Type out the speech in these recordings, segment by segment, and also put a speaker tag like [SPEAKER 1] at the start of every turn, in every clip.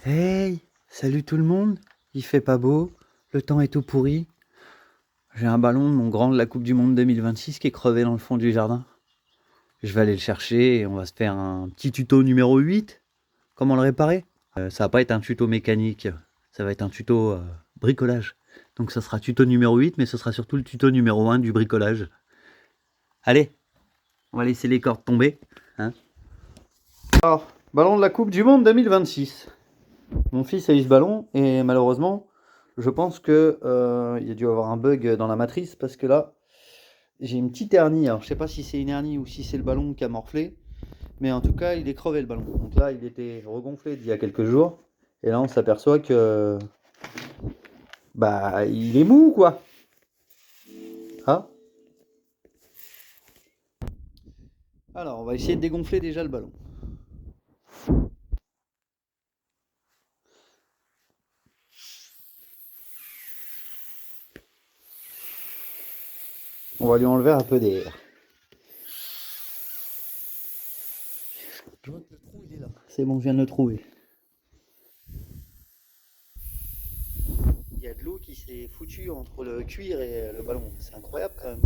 [SPEAKER 1] Hey, salut tout le monde. Il fait pas beau, le temps est tout pourri. J'ai un ballon de mon grand de la Coupe du Monde 2026 qui est crevé dans le fond du jardin. Je vais aller le chercher et on va se faire un petit tuto numéro 8. Comment le réparer? Ça va pas être un tuto mécanique, ça va être un tuto bricolage. Donc ça sera tuto numéro 8, mais ce sera surtout le tuto numéro 1 du bricolage. Allez, on va laisser les cordes tomber. Hein. Alors, ballon de la Coupe du Monde 2026. Mon fils a eu ce ballon et malheureusement, je pense que il y a dû avoir un bug dans la matrice parce que là, j'ai une petite hernie. Alors, je sais pas si c'est une hernie ou si c'est le ballon qui a morflé, mais en tout cas, il est crevé le ballon. Donc là, il était regonflé d'il y a quelques jours et là, on s'aperçoit que bah, il est mou quoi. Ah. Alors, on va essayer de dégonfler déjà le ballon. On va lui enlever un peu d'air. Je vois que le trou, il est là. C'est bon, je viens de le trouver. Il y a de l'eau qui s'est foutue entre le cuir et le ballon. C'est incroyable quand même.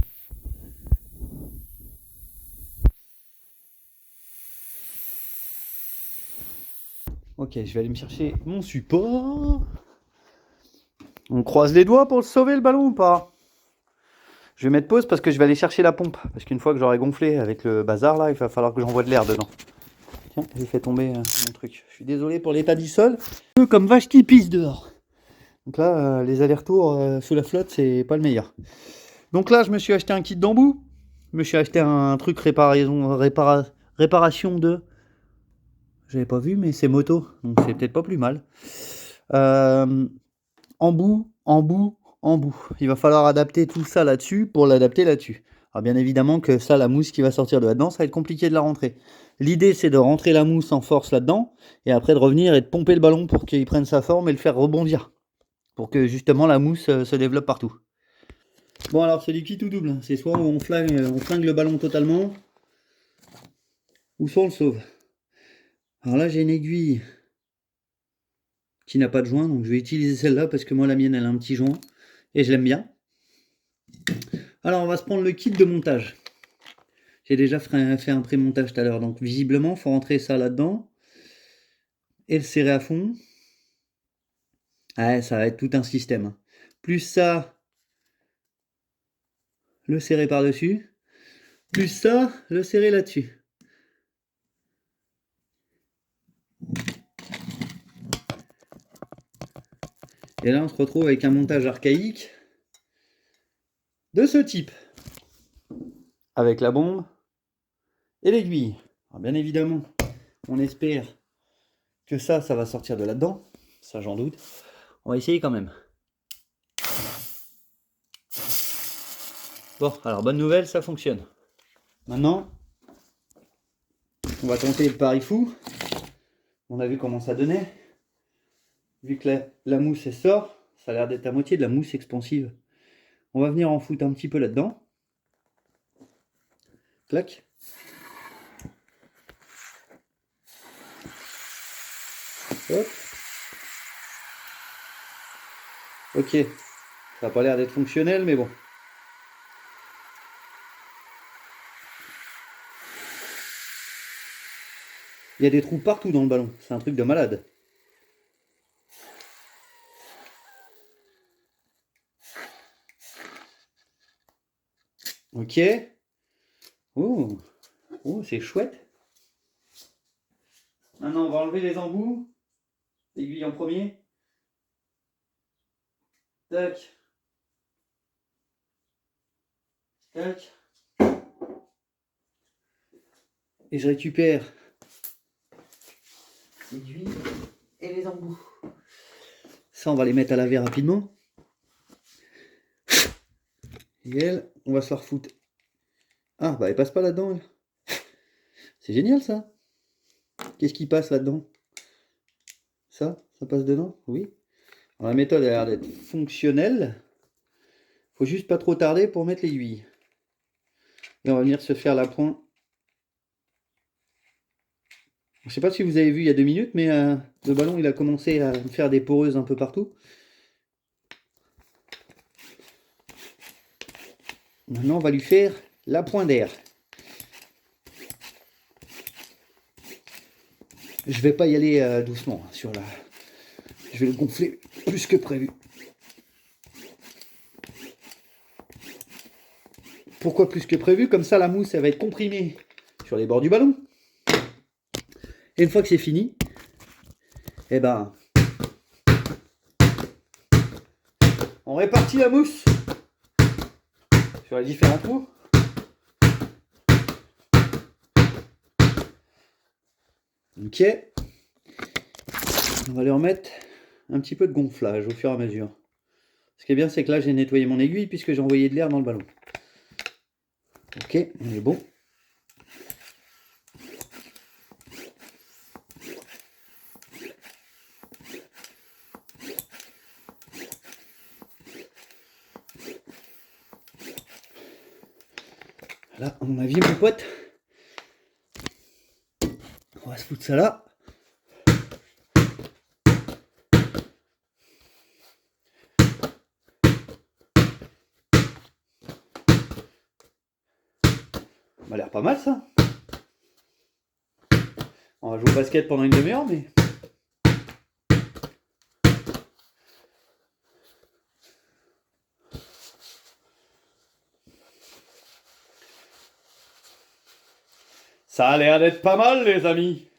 [SPEAKER 1] Ok, je vais aller me chercher mon support. On croise les doigts pour sauver le ballon ou pas? Je vais mettre pause parce que je vais aller chercher la pompe. Parce qu'une fois que j'aurai gonflé avec le bazar là, il va falloir que j'envoie de l'air dedans. Tiens, j'ai fait tomber mon truc. Je suis désolé pour l'état du sol. Un peu comme vache qui pisse dehors. Donc là, les allers-retours sous la flotte, c'est pas le meilleur. Donc là, je me suis acheté un kit d'embout. Je me suis acheté un truc réparation de... J'avais pas vu, mais c'est moto. Donc c'est peut-être pas plus mal. Euh, embout, embout, embout. Il va falloir adapter tout ça là-dessus pour l'adapter là-dessus. Alors bien évidemment que ça, la mousse qui va sortir de là-dedans, ça va être compliqué de la rentrer. L'idée, c'est de rentrer la mousse en force là-dedans, et après de revenir et de pomper le ballon pour qu'il prenne sa forme et le faire rebondir. Pour que justement la mousse se développe partout. Bon alors c'est du kit ou double. C'est soit on flingue le ballon totalement, ou soit on le sauve. Alors là j'ai une aiguille qui n'a pas de joint, donc je vais utiliser celle-là parce que moi la mienne elle a un petit joint, et je l'aime bien. Alors on va se prendre le kit de montage. J'ai déjà fait un pré-montage tout à l'heure, donc visiblement il faut rentrer ça là-dedans et le serrer à fond. Ouais, ça va être tout un système. Plus ça, le serrer par-dessus, plus ça, le serrer là-dessus. Et là on se retrouve avec un montage archaïque de ce type. Avec la bombe et l'aiguille. Alors bien évidemment, on espère que ça va sortir de là-dedans. Ça j'en doute. On va essayer quand même. Bon, alors bonne nouvelle, ça fonctionne. Maintenant, on va tenter le pari fou. On a vu comment ça donnait. Vu que la mousse elle sort, ça a l'air d'être à moitié de la mousse expansive. On va venir en foutre un petit peu là-dedans. Clac. Hop. Ok. Ça n'a pas l'air d'être fonctionnel, mais bon. Il y a des trous partout dans le ballon. C'est un truc de malade. Ok. Oh, oh c'est chouette. Maintenant, on va enlever les embouts. L'aiguille en premier. Tac. Tac. Et je récupère l'aiguille et les embouts. Ça, on va les mettre à laver rapidement. Et elle, on va se la refoutre. Ah, bah elle passe pas là-dedans, elle. C'est génial, ça. Qu'est-ce qui passe là-dedans? Ça passe dedans? Oui. Alors, la méthode a l'air d'être fonctionnelle. Faut juste pas trop tarder pour mettre l'aiguille. Et on va venir se faire la pointe. Je sais pas si vous avez vu il y a 2 minutes, mais le ballon il a commencé à me faire des poreuses un peu partout. Maintenant on va lui faire la pointe d'air. Je vais pas y aller doucement sur la... Je vais le gonfler plus que prévu. Pourquoi plus que prévu? Comme ça la mousse elle va être comprimée sur les bords du ballon. Et une fois que c'est fini, eh ben, on répartit la mousse sur les différents trous. Ok. On va lui remettre un petit peu de gonflage au fur et à mesure. Ce qui est bien, c'est que là, j'ai nettoyé mon aiguille puisque j'ai envoyé de l'air dans le ballon. Ok, on est bon. Là, à mon avis, mon pote, on va se foutre ça là. Ça m'a l'air pas mal ça. On va jouer au basket pendant une demi-heure, mais... Ça a l'air d'être pas mal, les amis.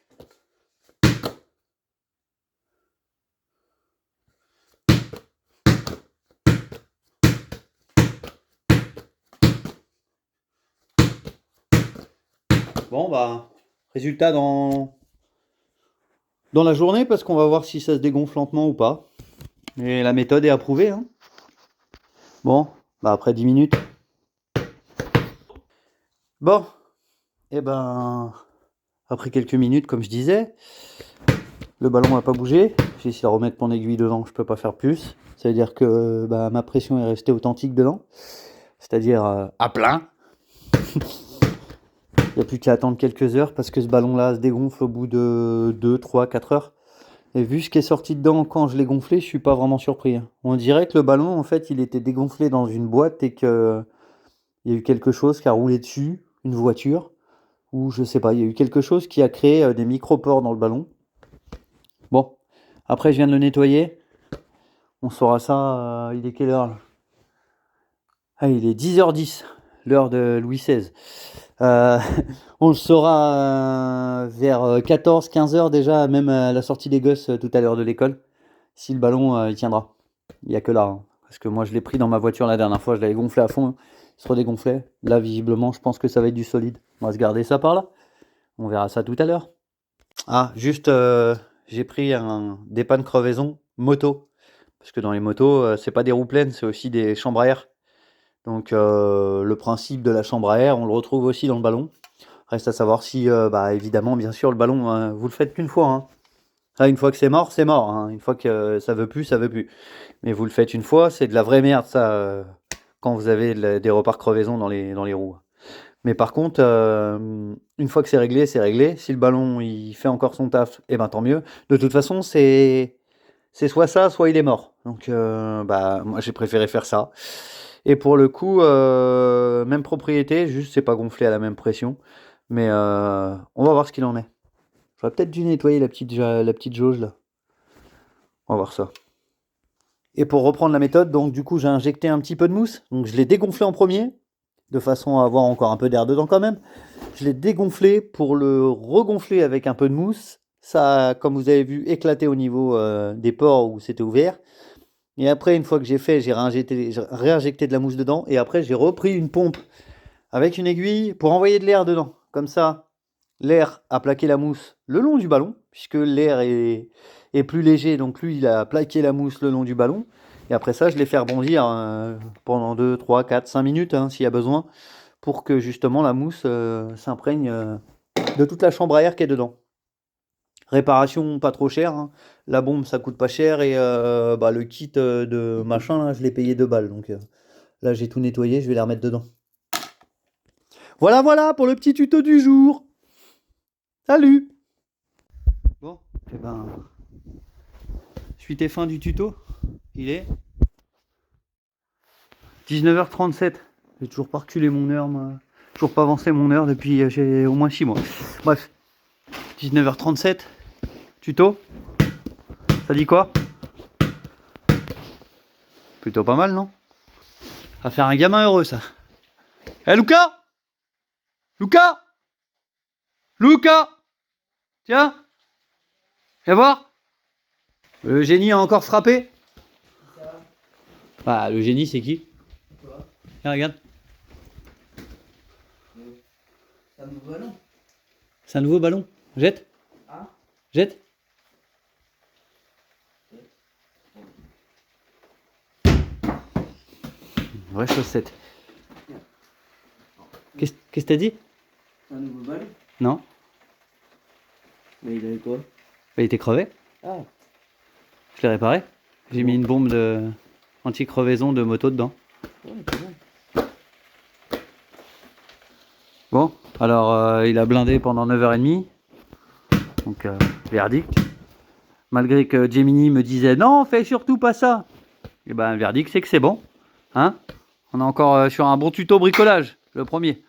[SPEAKER 1] Bon, bah, résultat dans la journée, parce qu'on va voir si ça se dégonfle lentement ou pas. Et la méthode est approuvée, hein. Bon, bah après 10 minutes. Bon, et ben, après quelques minutes, comme je disais, le ballon n'a pas bougé. J'ai essayé de remettre mon aiguille dedans, je peux pas faire plus. Ça veut dire que bah, ma pression est restée authentique dedans, c'est-à-dire à plein. Il n'y a plus qu'à attendre quelques heures parce que ce ballon-là se dégonfle au bout de 2, 3, 4 heures. Et vu ce qui est sorti dedans quand je l'ai gonflé, je suis pas vraiment surpris. On dirait que le ballon, en fait, il était dégonflé dans une boîte et que il y a eu quelque chose qui a roulé dessus, une voiture, ou je sais pas, il y a eu quelque chose qui a créé des micro-pores dans le ballon. Bon, après je viens de le nettoyer. On saura ça, il est quelle heure là? Ah, il est 10h10, l'heure de Louis XVI. Euh, on le saura vers 14-15 heures déjà, même à la sortie des gosses tout à l'heure de l'école, si le ballon il tiendra. Il n'y a que là, hein. Parce que moi je l'ai pris dans ma voiture la dernière fois, je l'avais gonflé à fond, hein. Il se redégonflait. Là visiblement je pense que ça va être du solide. On va se garder ça par là. On verra ça tout à l'heure. Ah, juste j'ai pris des pannes crevaison moto. Parce que dans les motos, c'est pas des roues pleines, c'est aussi des chambres à air. Donc le principe de la chambre à air, on le retrouve aussi dans le ballon. Reste à savoir si, bah, évidemment, bien sûr, le ballon, vous le faites qu'une fois, hein. Là, une fois que c'est mort, hein. Une fois que ça veut plus, ça veut plus. Mais vous le faites une fois, c'est de la vraie merde, ça, quand vous avez des reparts crevaison dans les roues. Mais par contre, une fois que c'est réglé, c'est réglé. Si le ballon, il fait encore son taf, eh ben tant mieux. De toute façon, c'est soit ça, soit il est mort. Donc, bah, moi, j'ai préféré faire ça. Et pour le coup, même propriété, juste c'est pas gonflé à la même pression. Mais on va voir ce qu'il en est. J'aurais peut-être dû nettoyer la petite jauge là. On va voir ça. Et pour reprendre la méthode, donc du coup j'ai injecté un petit peu de mousse. Donc je l'ai dégonflé en premier, de façon à avoir encore un peu d'air dedans quand même. Je l'ai dégonflé pour le regonfler avec un peu de mousse. Ça a, comme vous avez vu, éclaté au niveau des pores où c'était ouvert. Et après, une fois que j'ai fait, j'ai réinjecté de la mousse dedans. Et après, j'ai repris une pompe avec une aiguille pour envoyer de l'air dedans. Comme ça, l'air a plaqué la mousse le long du ballon, puisque l'air est plus léger, donc lui, il a plaqué la mousse le long du ballon. Et après ça, je l'ai fait rebondir pendant 2, 3, 4, 5 minutes, hein, s'il y a besoin, pour que justement la mousse s'imprègne de toute la chambre à air qui est dedans. Réparation pas trop chère, hein. La bombe ça coûte pas cher et bah, le kit de machin là, je l'ai payé 2 balles. Donc là j'ai tout nettoyé, je vais les remettre dedans. Voilà pour le petit tuto du jour. Salut! Eh ben, suite et fin du tuto. Il est 19h37. J'ai toujours pas reculé mon heure, moi. Toujours pas avancé mon heure depuis j'ai au moins 6 mois. Bref, 19h37. Tuto. Ça dit quoi? Plutôt pas mal, non? Ça va faire un gamin heureux, ça. Eh, Lucas! Lucas! Lucas! Tiens! Viens voir! Le génie a encore frappé? Bah, le génie, c'est qui? Tiens, regarde.
[SPEAKER 2] C'est un nouveau ballon.
[SPEAKER 1] C'est un nouveau ballon. Jette.
[SPEAKER 2] Hein?
[SPEAKER 1] Jette. Vraie chaussette. Qu'est-ce que t'as dit?
[SPEAKER 2] C'est un nouveau ballon.
[SPEAKER 1] Non.
[SPEAKER 2] Mais il avait quoi?
[SPEAKER 1] Il était crevé.
[SPEAKER 2] Ah.
[SPEAKER 1] Je l'ai réparé. J'ai mis une bombe de anti-crevaison de moto dedans.
[SPEAKER 2] Ouais, c'est bon.
[SPEAKER 1] Bon, alors il a blindé pendant 9h30. Donc verdict. Malgré que Gemini me disait non, fais surtout pas ça. Et ben le verdict c'est que c'est bon. Hein? On est encore sur un bon tuto bricolage, le premier.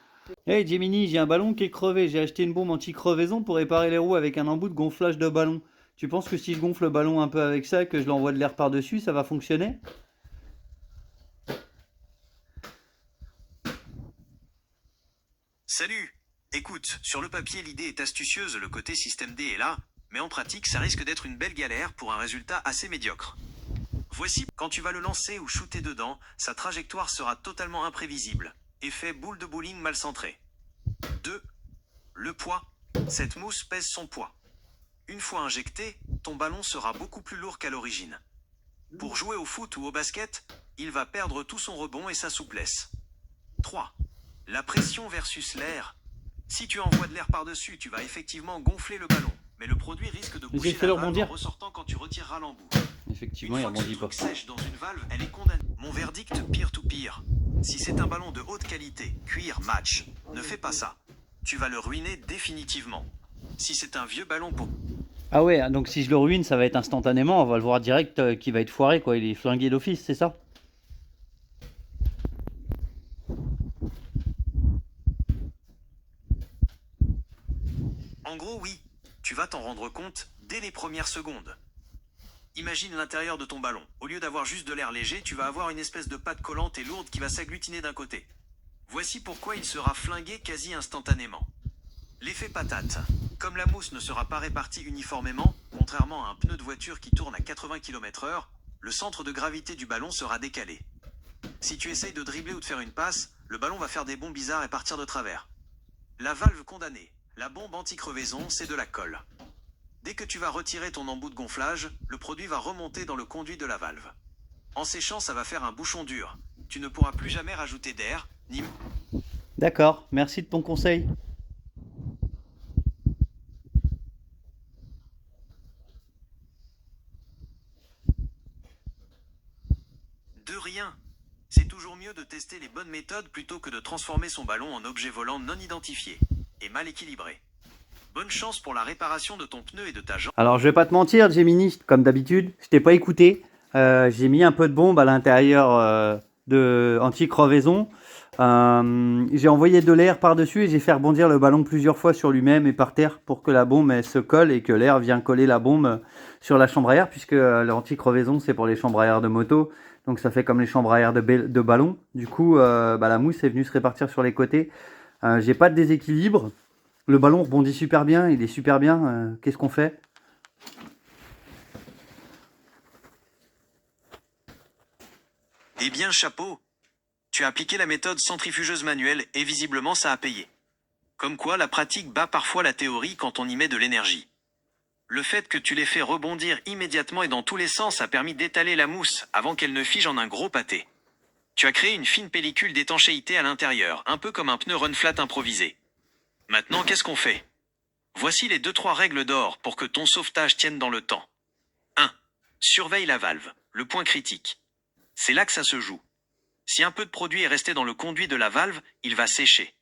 [SPEAKER 1] Hey Gemini, j'ai un ballon qui est crevé. J'ai acheté une bombe anti-crevaison pour réparer les roues avec un embout de gonflage de ballon. Tu penses que si je gonfle le ballon un peu avec ça, que je l'envoie de l'air par-dessus, ça va fonctionner?
[SPEAKER 3] Salut! Écoute, sur le papier l'idée est astucieuse, le côté système D est là, mais en pratique ça risque d'être une belle galère pour un résultat assez médiocre. Voici, quand tu vas le lancer ou shooter dedans, sa trajectoire sera totalement imprévisible. Effet boule de bowling mal centré. 2. Le poids. Cette mousse pèse son poids. Une fois injecté, ton ballon sera beaucoup plus lourd qu'à l'origine. Pour jouer au foot ou au basket, il va perdre tout son rebond et sa souplesse. 3. La pression versus l'air. Si tu envoies de l'air par-dessus, tu vas effectivement gonfler le ballon, mais le produit risque de boucher la valve en ressortant quand tu retireras l'embout.
[SPEAKER 1] Effectivement,
[SPEAKER 3] Une
[SPEAKER 1] il
[SPEAKER 3] fois que ce
[SPEAKER 1] rebondit pas.
[SPEAKER 3] truc sèche dans une valve, elle est condamnée. Mon verdict, pire to pire. Si c'est un ballon de haute qualité, cuir, match, ne fais pas ça. Tu vas le ruiner définitivement. Si c'est un vieux ballon pour...
[SPEAKER 1] Ah ouais, donc si je le ruine, ça va être instantanément. On va le voir direct qu'il va être foiré, quoi. Il est flingué d'office, c'est ça?
[SPEAKER 3] En gros, oui. Tu vas t'en rendre compte dès les premières secondes. Imagine l'intérieur de ton ballon. Au lieu d'avoir juste de l'air léger, tu vas avoir une espèce de pâte collante et lourde qui va s'agglutiner d'un côté. Voici pourquoi il sera flingué quasi instantanément. L'effet patate. Comme la mousse ne sera pas répartie uniformément, contrairement à un pneu de voiture qui tourne à 80 km/h, le centre de gravité du ballon sera décalé. Si tu essayes de dribbler ou de faire une passe, le ballon va faire des bonds bizarres et partir de travers. La valve condamnée. La bombe anti-crevaison, c'est de la colle. Dès que tu vas retirer ton embout de gonflage, le produit va remonter dans le conduit de la valve. En séchant, ça va faire un bouchon dur. Tu ne pourras plus jamais rajouter d'air, ni...
[SPEAKER 1] D'accord, merci de ton conseil.
[SPEAKER 3] De rien. C'est toujours mieux de tester les bonnes méthodes plutôt que de transformer son ballon en objet volant non identifié et mal équilibré. Bonne chance pour la réparation de ton pneu et de ta jambe.
[SPEAKER 1] Alors, je vais pas te mentir, Gemini, comme d'habitude, je t'ai pas écouté. J'ai mis un peu de bombe à l'intérieur de anti-crevaison. J'ai envoyé de l'air par-dessus et j'ai fait rebondir le ballon plusieurs fois sur lui-même et par terre pour que la bombe elle, se colle et que l'air vienne coller la bombe sur la chambre à air, puisque l'anti-crevaison c'est pour les chambres à air de moto. Donc ça fait comme les chambres à air de ballon. Du coup, la mousse est venue se répartir sur les côtés. J'ai pas de déséquilibre. Le ballon rebondit super bien, il est super bien. Qu'est-ce qu'on fait?
[SPEAKER 3] Eh bien, chapeau. Tu as appliqué la méthode centrifugeuse manuelle et visiblement ça a payé. Comme quoi, la pratique bat parfois la théorie quand on y met de l'énergie. Le fait que tu l'aies fait rebondir immédiatement et dans tous les sens a permis d'étaler la mousse avant qu'elle ne fige en un gros pâté. Tu as créé une fine pellicule d'étanchéité à l'intérieur, un peu comme un pneu run flat improvisé. Maintenant, qu'est-ce qu'on fait? Voici les 2-3 règles d'or pour que ton sauvetage tienne dans le temps. 1. Surveille la valve, le point critique. C'est là que ça se joue. Si un peu de produit est resté dans le conduit de la valve, il va sécher.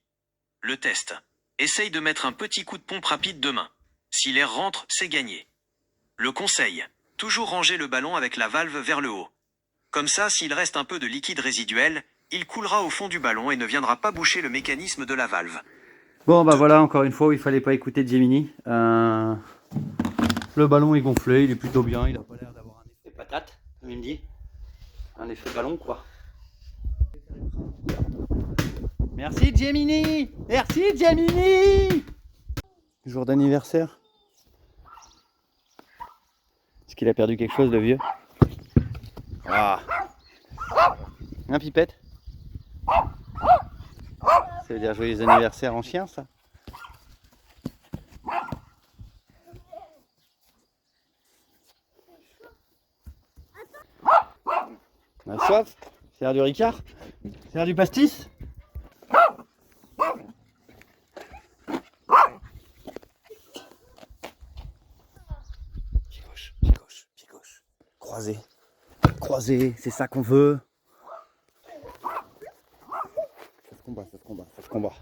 [SPEAKER 3] Le test. Essaye de mettre un petit coup de pompe rapide de main. Si l'air rentre, c'est gagné. Le conseil, toujours ranger le ballon avec la valve vers le haut. Comme ça, s'il reste un peu de liquide résiduel, il coulera au fond du ballon et ne viendra pas boucher le mécanisme de la valve.
[SPEAKER 1] Bon, bah voilà, encore une fois, il fallait pas écouter Gemini. Le ballon est gonflé, il est plutôt bien, il a pas l'air d'avoir un effet patate, comme il me dit. Un effet ballon, quoi. Merci Gemini! Merci Gemini! Jour d'anniversaire. Est-ce qu'il a perdu quelque chose, le vieux? Ah! Un pipette? Ça veut dire joyeux anniversaire en chien, ça? On a soif? C'est l'heure du Ricard? C'est l'heure du pastis? Pied gauche, pied gauche, pied gauche. Croisé. Croisé, c'est ça qu'on veut. Ça se combat, ça se combat, ça se combat.